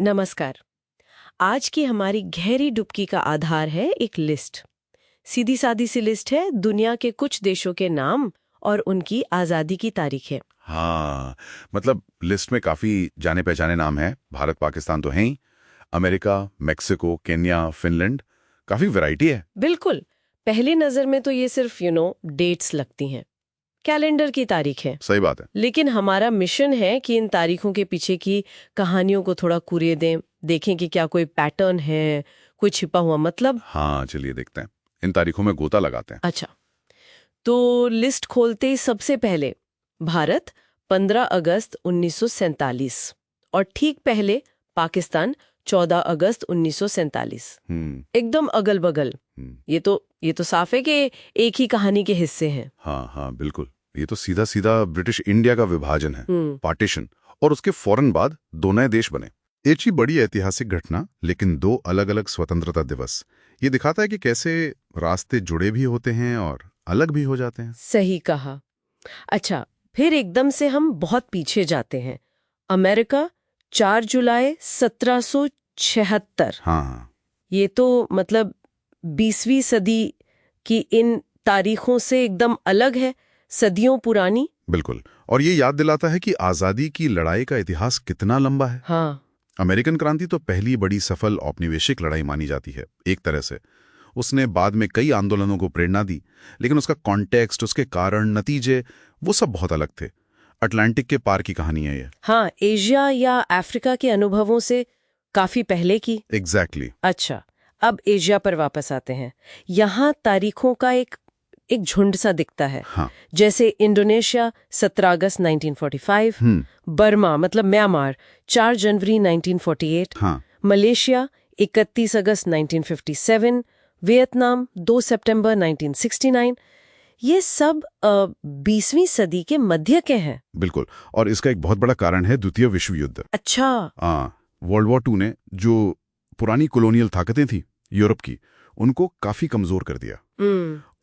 नमस्कार। आज की हमारी गहरी डुबकी का आधार है एक लिस्ट। सीधी सादी सी लिस्ट है दुनिया के कुछ देशों के नाम और उनकी आज़ादी की तारीखें। हाँ, मतलब लिस्ट में काफी जाने पहचाने नाम हैं। भारत पाकिस्तान तो हैं ही, अमेरिका, मेक्सिको, केन्या, फिनलैंड, काफी वैरायटी है। बिल्कुल। पहली नज़र में तो ये सिर्फ डेट्स लगती हैं, कैलेंडर की तारीखें। सही बात है। लेकिन हमारा मिशन है कि इन तारीखों के पीछे की कहानियों को थोड़ा कुरियर दें, देखें कि क्या कोई पैटर्न है, कोई छिपा हुआ मतलब। हाँ, चलिए देखते हैं, इन तारीखों में गोता लगाते हैं। अच्छा, तो लिस्ट खोलते ही सबसे पहले भारत 15 अगस्त 1947 और ठीक पहले पाकिस्तान 14 अगस्त 1947। एकदम अगल बगल। ये तो साफ है कि एक ही कहानी के हिस्से हैं। हाँ हाँ, बिल्कुल। ये तो सीधा सीधा ब्रिटिश इंडिया का विभाजन है, पार्टीशन, और उसके फौरन बाद दो नए देश बने। एक ही बड़ी ऐतिहासिक घटना, लेकिन दो अलग अलग स्वतंत्रता दिवस। ये दिखाता है कि कैसे रास्ते जुड़े भी होते हैं और अलग भी हो जाते हैं। सही कहा। अच्छा, फिर एकदम से हम बहुत पीछे जाते हैं। अमेरिका 4 जुलाई 1776। हाँ, ये तो मतलब 20वीं सदी की इन तारीखों से एकदम अलग है, सदियों पुरानी। बिल्कुल। और ये याद दिलाता है कि आज़ादी की लड़ाई का इतिहास कितना लंबा है। हाँ। अमेरिकन क्रांति तो पहली बड़ी सफल औपनिवेशिक लड़ाई मानी जाती है एक तरह से। उसने बाद में कई आंदोलनों को प्रेरणा दी, लेकिन उसका कॉन्टेक्स्ट, उसके कारण, नतीजे, वो सब बहुत अलग थे। अटलांटिक के पार की कहानी है ये। हाँ, एशिया या अफ्रीका के अनुभवों से काफी पहले की। एग्जैक्टली। अच्छा, अब एशिया पर वापस आते हैं। यहाँ तारीखों का एक एक झुंड सा दिखता है। हाँ। जैसे इंडोनेशिया 17 अगस्त 1945, बर्मा मतलब म्यांमार 4 जनवरी 1948, हाँ। मलेशिया 31 अगस्त 1957, वियतनाम 2 सितंबर 1969। ये सब 20वीं सदी के मध्य के हैं। बिल्कुल। और इसका एक बहुत बड़ा कारण है द्वितीय विश्व युद्ध। अच्छा। वर्ल्ड वॉर 2 ने जो पुरानी कॉलोनियल ताकतें थी यूरोप की, उनको काफी कमजोर कर दिया।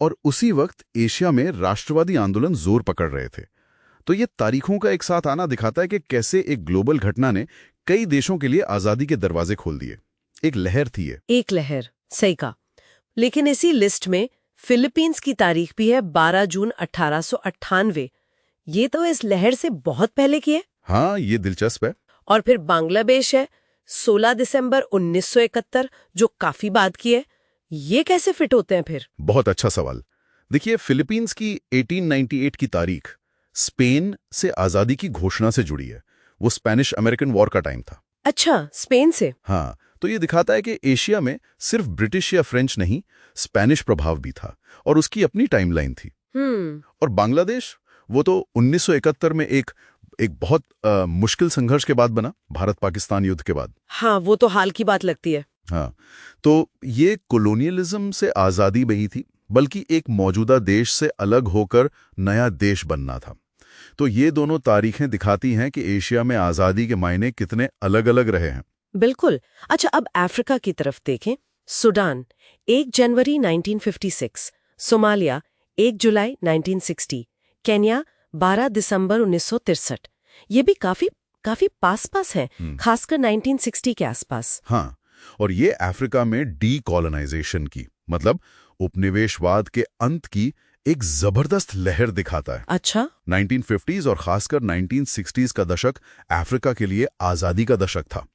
और उसी वक्त एशिया में राष्ट्रवादी आंदोलन जोर पकड़ रहे थे। तो ये तारीखों का एक साथ आना दिखाता है कि कैसे एक ग्लोबल घटना ने कई देशों के लिए आजादी के दरवाजे खोल दिए। एक लहर थी ये। एक लहर, सही कहा। लेकिन इसी लिस्ट में फिलीपींस की तारीख भी है 12 जून 1898। ये तो इस लहर से बहुत पहले की है। हाँ, ये दिलचस्प है। और फिर बांग्लादेश है 16 दिसंबर 1971, जो काफी बाद की है। ये कैसे फिट होते हैं फिर? बहुत अच्छा सवाल। देखिए, फिलीपींस की 1898 की तारीख स्पेन से आजादी की घोषणा से जुड़ी है। वो स्पेनिश अमेरिकन वॉर का टाइम था। अच्छा, स्पेन से। हाँ, तो ये दिखाता है कि एशिया में सिर्फ ब्रिटिश या फ्रेंच नहीं, स्पेनिश प्रभाव भी था, और उसकी अपनी टाइमलाइन थी। और बांग्लादेश, वो तो 1971 में एक बहुत मुश्किल संघर्ष के बाद बना, भारत पाकिस्तान युद्ध के बाद। हाँ, वो तो हाल की बात लगती है। हाँ, तो ये कॉलोनियलिज्म से आजादी नहीं थी, बल्कि एक मौजूदा देश से अलग होकर नया देश बनना था। तो ये दोनों तारीखें दिखाती हैं कि एशिया में आजादी के मायने कितने अलग अलग रहे हैं। बिल्कुल। अच्छा, अब अफ्रीका की तरफ देखें। सूडान 1 जनवरी 1956, सोमालिया 1 जुलाई 1960, केन्या 12 दिसंबर 1963। ये भी काफी पास हैं, खासकर 1960 के आसपास। हाँ, और ये अफ्रीका में डीकॉलोनाइजेशन की, मतलब उपनिवेशवाद के अंत की एक जबरदस्त लहर दिखाता है। अच्छा। 1950s और खासकर 1960s का दशक अफ्रीका के लिए आजादी का दशक था।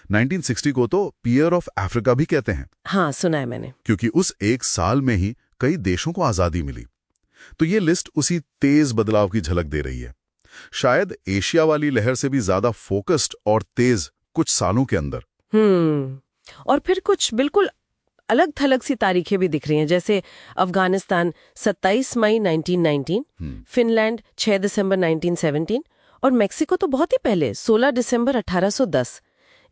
1960 को तो पीयर ऑफ अफ्रीका भी कहते हैं। हाँ, सुना है मैंने। क्योंकि उस एक साल में ही कई देशों को आजादी मिली। तो ये लिस्ट उसी तेज बदलाव की झलक दे रही है, शायद एशिया वाली लहर से भी ज्यादा फोकस्ड और तेज कुछ सालों के अंदर। और फिर कुछ बिल्कुल अलग थलग सी तारीखें भी दिख रही हैं, जैसे अफगानिस्तान 27 मई 1919, फिनलैंड 6 दिसंबर 1917 और मेक्सिको तो बहुत ही पहले 16 दिसंबर 1810।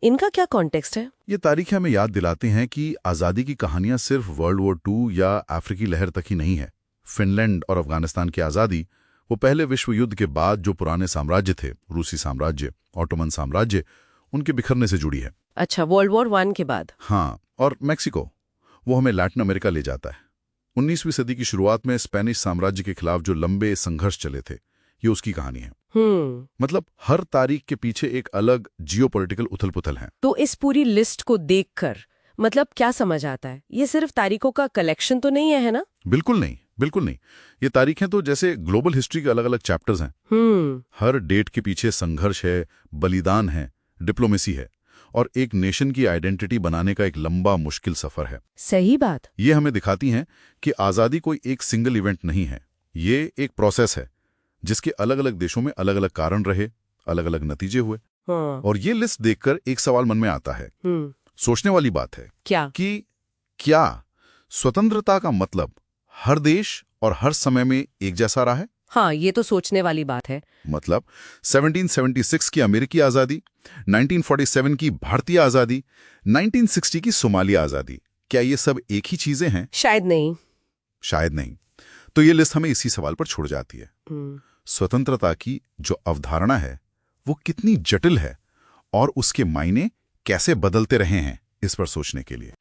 इनका क्या कॉन्टेक्स्ट है? ये तारीखें हमें याद दिलाती हैं कि आज़ादी की कहानियां सिर्फ वर्ल्ड वॉर 2 या अफ्रीकी लहर तक ही नहीं है। फिनलैंड और अफगानिस्तान की आज़ादी वो पहले विश्व युद्ध के बाद जो पुराने साम्राज्य थे, रूसी साम्राज्य, ऑटोमन साम्राज्य, उनके बिखरने से जुड़ी है। अच्छा, वर्ल्ड वॉर 1 के बाद। हाँ, और मेक्सिको, वो हमें लैटिन अमेरिका ले जाता है। 19वीं सदी की शुरुआत में स्पेनिश साम्राज्य के खिलाफ जो लंबे संघर्ष चले थे, ये उसकी कहानी है। मतलब हर तारीख के पीछे एक अलग जियोपॉलिटिकल उथल-पुथल है। तो इस पूरी लिस्ट को देखकर मतलब क्या समझ आता है? ये सिर्फ तारीखों का कलेक्शन तो नहीं है ना? बिल्कुल नहीं, बिल्कुल नहीं। ये तारीखें तो जैसे ग्लोबल हिस्ट्री के अलग-अलग चैप्टर्स हैं। हर डेट के पीछे संघर्ष है, बलिदान है, डिप्लोमेसी है और एक नेशन की आइडेंटिटी बनाने का एक लंबा मुश्किल सफर है। सही बात। ये हमें दिखाती हैं कि आज़ादी कोई एक सिंगल इवेंट नहीं है। ये एक प्रोसेस है जिसके अलग-अलग देशों में अलग-अलग कारण रहे, अलग-अलग नतीजे हुए। हाँ। और ये लिस्ट देखकर एक सवाल मन में आता है, सोचने वाली बात है क्या? कि क्या स्वतंत्रता का मतलब हर देश और हर समय में एक जैसा रहा है? हाँ, ये तो सोचने वाली बात है। मतलब 1776 की अमेरिकी आज़ादी, 1947 की भारतीय आज़ादी, 1960 की सोमालिया आज़ादी, क्या ये सब एक ही चीजें हैं? शायद नहीं। शायद नहीं। तो ये लिस्ट हमें इसी सवाल पर छोड़ जाती है। स्वतंत्रता की जो अवधारणा है वो कितनी जटिल है और उसके मायने कैसे बदलते रहे हैं, इस पर सोचने के लिए।